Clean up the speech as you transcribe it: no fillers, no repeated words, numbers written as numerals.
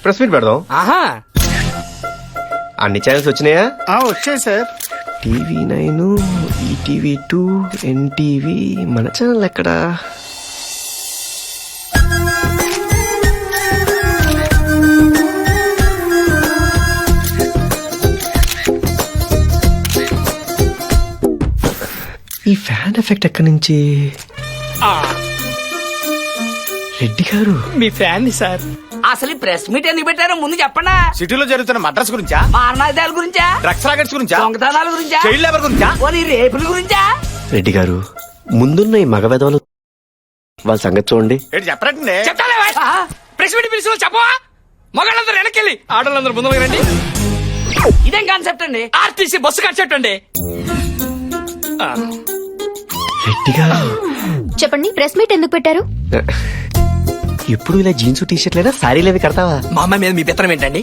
Press meet పెడదాం. ఆహా, అన్ని ఛానల్స్ వచ్చినాయా? వచ్చాయి సార్. TV9, ETV2, NTV. మన ఛానల్ ఎక్కడా? ఈ ఫ్యాన్ ఎఫెక్ట్ ఎక్కడి నుంచి? రెడ్డి గారు మీ ఫ్యాన్ సార్. అసలు ప్రెస్ మీట్ ఎందుకు పెట్టారో ముందు చెప్పండా. సిటీలో జరుగుతున్న మడ్రస్ గురించా, మారణాదాల గురించా, డ్రగ్స్ రాకెట్స్ గురించా, దొంగతనాల గురించా, చైల్డ్ లేబర్ గురించా, పోనీ రేపుల గురించా? రెడ్డి గారు ముందున్న ఈ మగ వెధవలు వాళ్ళ సంగతి చూడండి. ఏంటి చెప్పరండి. చెప్తాలే ప్రెస్ మీట్ పిలిచి చెప్పవా? మగాళ్ళందరూ వెనకెళ్ళి ఆడవాళ్ళందరూ ముందు రండి. ఇదేం కాన్సెప్ట్ అండి? ఆర్టీసీ బస్సు కాన్సెప్ట్ అండి. రెడ్డి గారు చెప్పండి, ప్రెస్ మీట్ ఎందుకు పెట్టారు? ఎప్పుడు ఇలా జీన్స్ టీ షర్ట్లైనా సారీలు అవి కడతావా? మా అమ్మాయి మీద మీ పెత్తనం ఏంటండి?